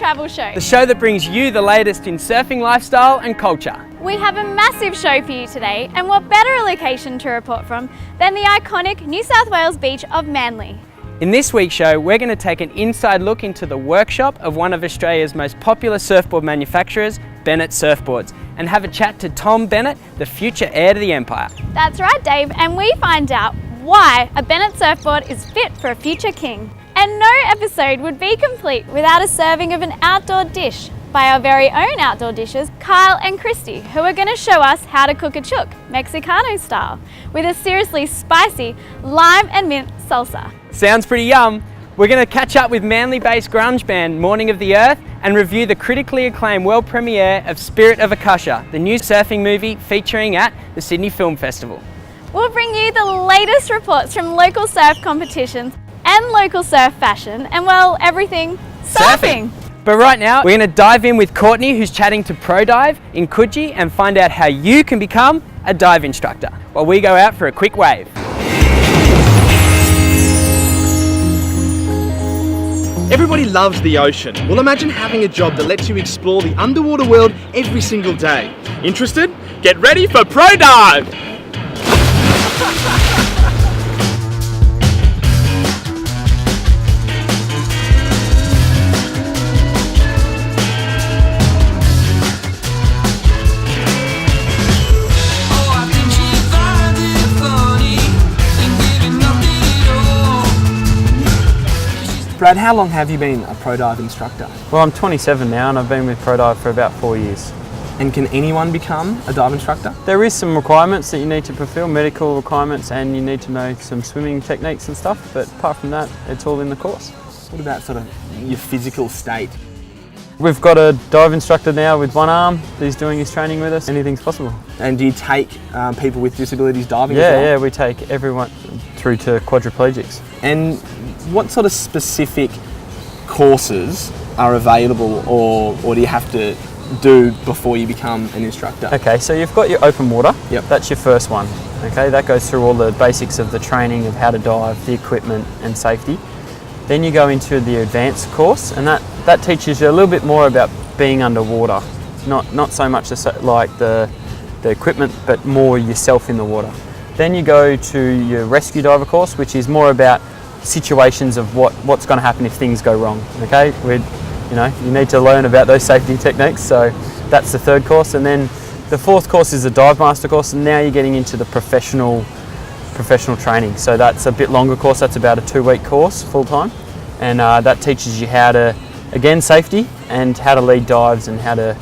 Travel Show. The show that brings you the latest in surfing lifestyle and culture. We have a massive show for you today, and what better location to report from than the iconic New South Wales beach of Manly. In this week's show, we're going to take an inside look into the workshop of one of Australia's most popular surfboard manufacturers, Bennett Surfboards, and have a chat to Tom Bennett, the future heir to the empire. That's right, Dave, and we find out why a Bennett surfboard is fit for a future king. And no episode would be complete without a serving of an outdoor dish by our very own outdoor dishers, Kyle and Christy, who are going to show us how to cook a chook, Mexicano style, with a seriously spicy lime and mint salsa. Sounds pretty yum. We're going to catch up with Manly-based grunge band Morning of the Earth and review the critically acclaimed world premiere of Spirit of Akasha, the new surfing movie featuring at the Sydney Film Festival. We'll bring you the latest reports from local surf competitions and local surf fashion and, well, everything surfing. But right now, we're going to dive in with Courtney, who's chatting to ProDive in Coogee, and find out how you can become a dive instructor while we go out for a quick wave. Everybody loves the ocean. Well, imagine having a job that lets you explore the underwater world every single day. Interested? Get ready for ProDive! Brad, how long have you been a ProDive instructor? Well, I'm 27 now and I've been with ProDive for about 4 years. And can anyone become a dive instructor? There is some requirements that you need to fulfill, medical requirements, and you need to know some swimming techniques and stuff, but apart from that, it's all in the course. What about sort of your physical state? We've got a dive instructor now with one arm he's doing his training with us. Anything's possible. And do you take people with disabilities diving as well? Yeah, we take everyone through to quadriplegics. And what sort of specific courses are available or do you have to do before you become an instructor? Okay, so you've got your open water. Yep. That's your first one. Okay, that goes through all the basics of the training of how to dive, the equipment and safety. Then you go into the advanced course, and that teaches you a little bit more about being underwater. Not so much like the equipment, but more yourself in the water. Then you go to your rescue diver course, which is more about situations of what's going to happen if things go wrong. Okay, you need to learn about those safety techniques. So that's the third course, and then the fourth course is the dive master course, and now you're getting into the professional training. So that's a bit longer course. That's about a 2-week course full time, and that teaches you how to, again, safety and how to lead dives and how to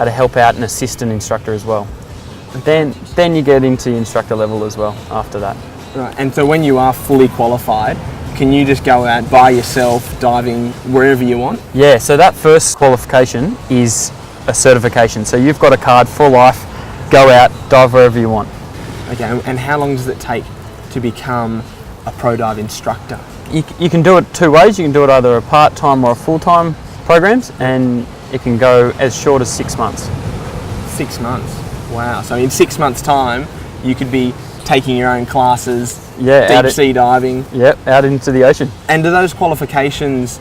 help out and assist an instructor as well. Then you get into instructor level as well after that. Right. And so when you are fully qualified, can you just go out by yourself diving wherever you want? Yeah, so that first qualification is a certification. So you've got a card for life, go out, dive wherever you want. Okay, and how long does it take to become a ProDive instructor? You can do it two ways. You can do it either a part-time or a full-time programs, and it can go as short as 6 months. 6 months? Wow, so in 6 months' time, you could be taking your own classes, deep sea diving. Yep, out into the ocean. And do those qualifications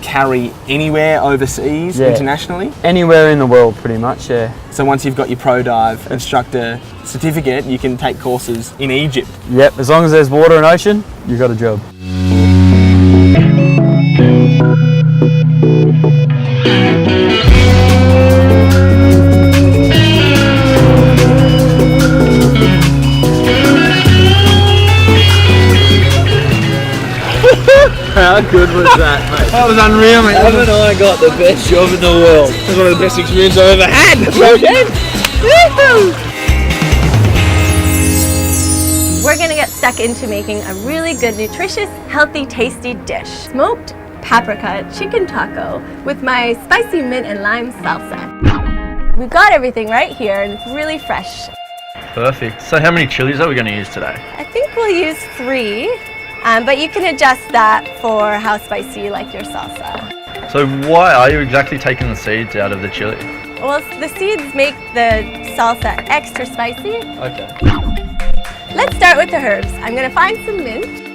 carry anywhere overseas, internationally? Anywhere in the world, pretty much, yeah. So once you've got your ProDive instructor certificate, you can take courses in Egypt? Yep, as long as there's water and ocean, you've got a job. How good was that, mate? That was unreal, mate. Haven't I got the best job in the world? That was one of the best experiences I've ever had. We're gonna get stuck into making a really good, nutritious, healthy, tasty dish. Smoked paprika chicken taco with my spicy mint and lime salsa. We've got everything right here and it's really fresh. Perfect. So how many chilies are we going to use today? I think we'll use 3, but you can adjust that for how spicy you like your salsa. So why are you exactly taking the seeds out of the chili? Well, the seeds make the salsa extra spicy. Okay. Let's start with the herbs. I'm gonna find some mint.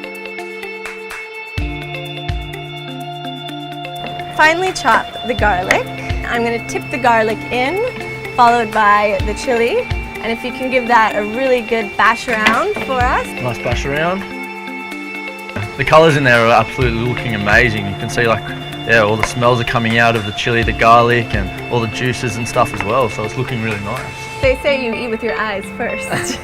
finely chop the garlic. I'm going to tip the garlic in, followed by the chili. And if you can give that a really good bash around for us. Nice bash around. The colours in there are absolutely looking amazing. You can see like, yeah, all the smells are coming out of the chili, the garlic, and all the juices and stuff as well. So it's looking really nice. They say you eat with your eyes first.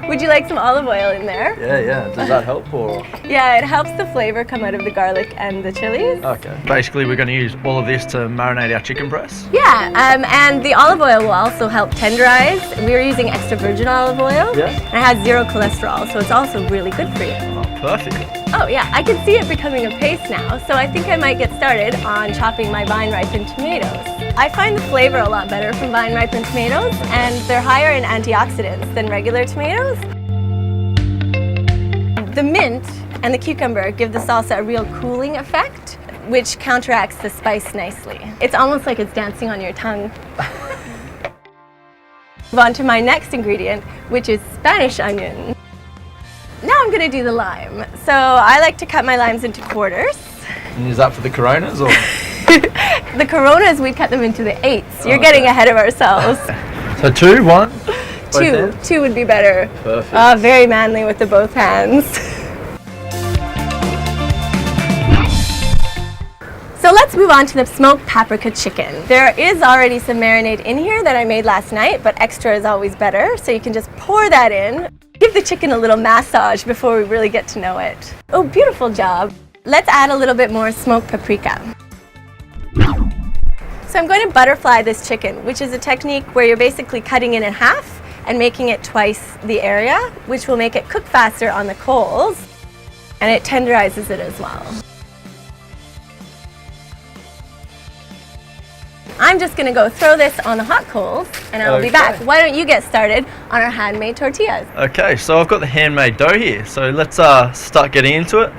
Would you like some olive oil in there? Yeah. Does that help or? Yeah, it helps the flavor come out of the garlic and the chilies. Okay. Basically, we're going to use all of this to marinate our chicken breasts. Yeah, and the olive oil will also help tenderize. We're using extra virgin olive oil. Yeah. And it has 0 cholesterol, so it's also really good for you. Oh, perfect. Oh yeah, I can see it becoming a paste now, so I think I might get started on chopping my vine-ripened tomatoes. I find the flavor a lot better from vine-ripened tomatoes, and they're higher in antioxidants than regular tomatoes. The mint and the cucumber give the salsa a real cooling effect, which counteracts the spice nicely. It's almost like it's dancing on your tongue. Move on to my next ingredient, which is Spanish onion. Now I'm going to do the lime. So I like to cut my limes into quarters. And is that for the Coronas or? The Coronas, we cut them into the 8s. You're getting ahead of ourselves. So 2, 1? Two would be better. Perfect. Very manly with the both hands. So let's move on to the smoked paprika chicken. There is already some marinade in here that I made last night, but extra is always better. So you can just pour that in. Give the chicken a little massage before we really get to know it. Oh, beautiful job. Let's add a little bit more smoked paprika. So I'm going to butterfly this chicken, which is a technique where you're basically cutting it in half and making it twice the area, which will make it cook faster on the coals, and it tenderizes it as well. I'm just going to go throw this on the hot coals, and I'll be back. Why don't you get started on our handmade tortillas? Okay, so I've got the handmade dough here. So let's start getting into it.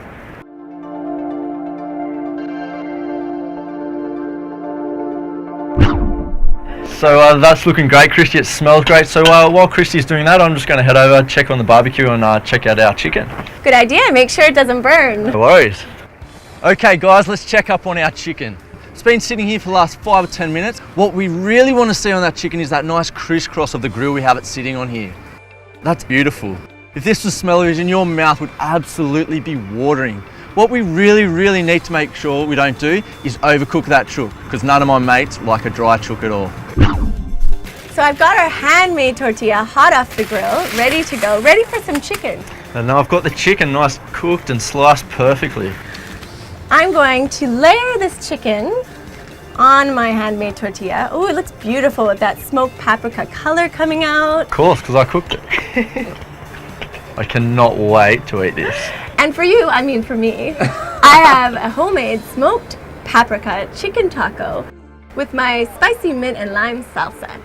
So that's looking great, Christy. It smells great. So while Christy's doing that, I'm just going to head over, check on the barbecue, and check out our chicken. Good idea. Make sure it doesn't burn. No worries. Okay guys, let's check up on our chicken. It's been sitting here for the last 5 or 10 minutes. What we really want to see on that chicken is that nice crisscross of the grill we have it sitting on here. That's beautiful. If this was smell-o-vision, your mouth would absolutely be watering. What we really need to make sure we don't do is overcook that chook, because none of my mates like a dry chook at all. So I've got our handmade tortilla hot off the grill, ready to go, ready for some chicken. And now I've got the chicken nice cooked and sliced perfectly. I'm going to layer this chicken on my handmade tortilla. Oh, it looks beautiful with that smoked paprika color coming out. Of course, because I cooked it. I cannot wait to eat this. And for you, I mean for me, I have a homemade smoked paprika chicken taco with my spicy mint and lime salsa.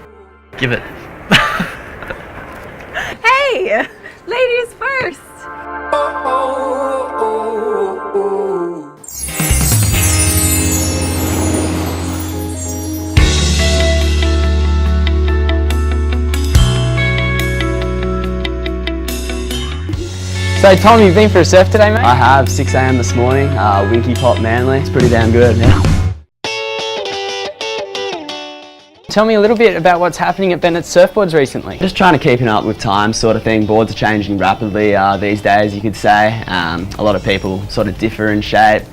Give it. Hey, ladies first. So Tom, you've been for a surf today, mate? I have, 6 a.m. this morning, Winky Pot Manly. It's pretty damn good, yeah. Tell me a little bit about what's happening at Bennett's Surfboards recently. Just trying to keep up with time sort of thing. Boards are changing rapidly these days, you could say. A lot of people sort of differ in shape,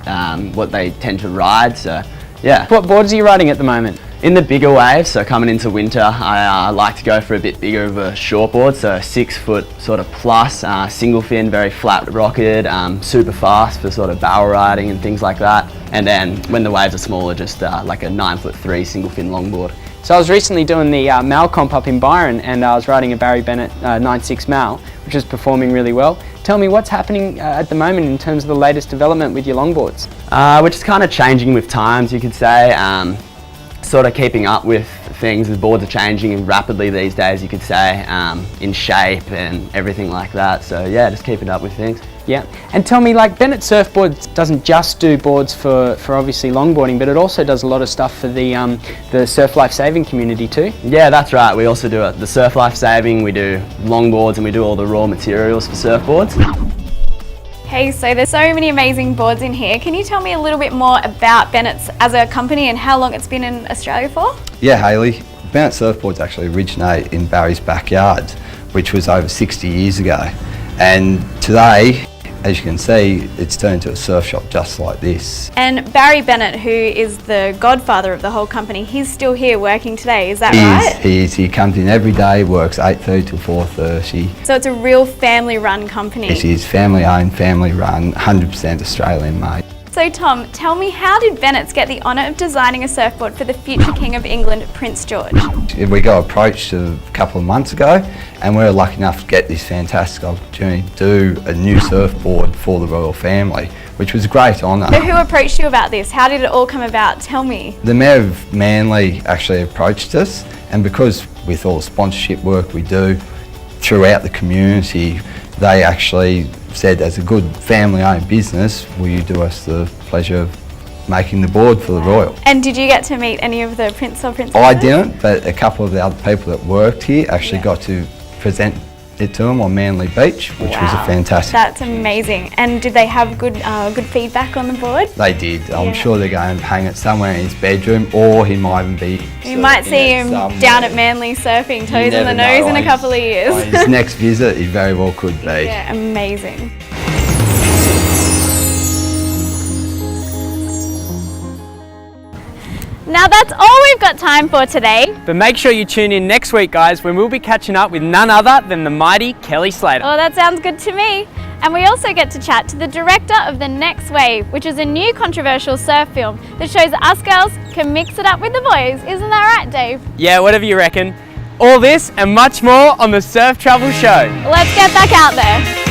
what they tend to ride, so yeah. What boards are you riding at the moment? In the bigger waves, so coming into winter, I like to go for a bit bigger of a shortboard, so 6 foot sort of plus, single fin, very flat rocketed, super fast for sort of barrel riding and things like that. And then when the waves are smaller, just like a 9'3" single fin longboard. So I was recently doing the Mal comp up in Byron, and I was riding a Barry Bennett 9.6 Mal, which is performing really well. Tell me what's happening at the moment in terms of the latest development with your longboards? We're just kind of changing with times, you could say. Sort of keeping up with things. The boards are changing rapidly these days, you could say, in shape and everything like that. So yeah, just keeping up with things. Yeah, and tell me, like, Bennett Surfboards doesn't just do boards for obviously longboarding, but it also does a lot of stuff for the surf life saving community too. Yeah, that's right. We also do the surf life saving. We do longboards, and we do all the raw materials for surfboards. Okay, so there's so many amazing boards in here. Can you tell me a little bit more about Bennett's as a company and how long it's been in Australia for? Yeah, Hayley. Bennett Surfboards actually originate in Barry's backyard, which was over 60 years ago. And today, as you can see, it's turned into a surf shop just like this. And Barry Bennett, who is the godfather of the whole company, he's still here working today, is that right? He is. He comes in every day, works 8:30 till 4:30. So it's a real family-run company. It is family owned, family run, 100% Australian made. So Tom, tell me, how did Bennett's get the honour of designing a surfboard for the future King of England, Prince George? We got approached a couple of months ago and we were lucky enough to get this fantastic opportunity to do a new surfboard for the royal family, which was a great honour. So who approached you about this? How did it all come about? Tell me. The Mayor of Manly actually approached us, and because with all the sponsorship work we do throughout the community, they actually said, as a good family-owned business, will you do us the pleasure of making the board for the Royal? And did you get to meet any of the Prince or Princesses? I didn't, but a couple of the other people that worked here actually got to present it to them on Manly Beach, which was a fantastic. That's amazing. And did they have good feedback on the board? They did. I'm sure they're going to hang it somewhere in his bedroom, or he might even be. You might see him down at Manly surfing, toes in the nose in a couple of years. His next visit, he very well could be. Yeah, amazing. Now that's all we've got time for today. But make sure you tune in next week, guys, when we'll be catching up with none other than the mighty Kelly Slater. Oh, that sounds good to me. And we also get to chat to the director of The Next Wave, which is a new controversial surf film that shows that us girls can mix it up with the boys. Isn't that right, Dave? Yeah, whatever you reckon. All this and much more on the Surf Travel Show. Let's get back out there.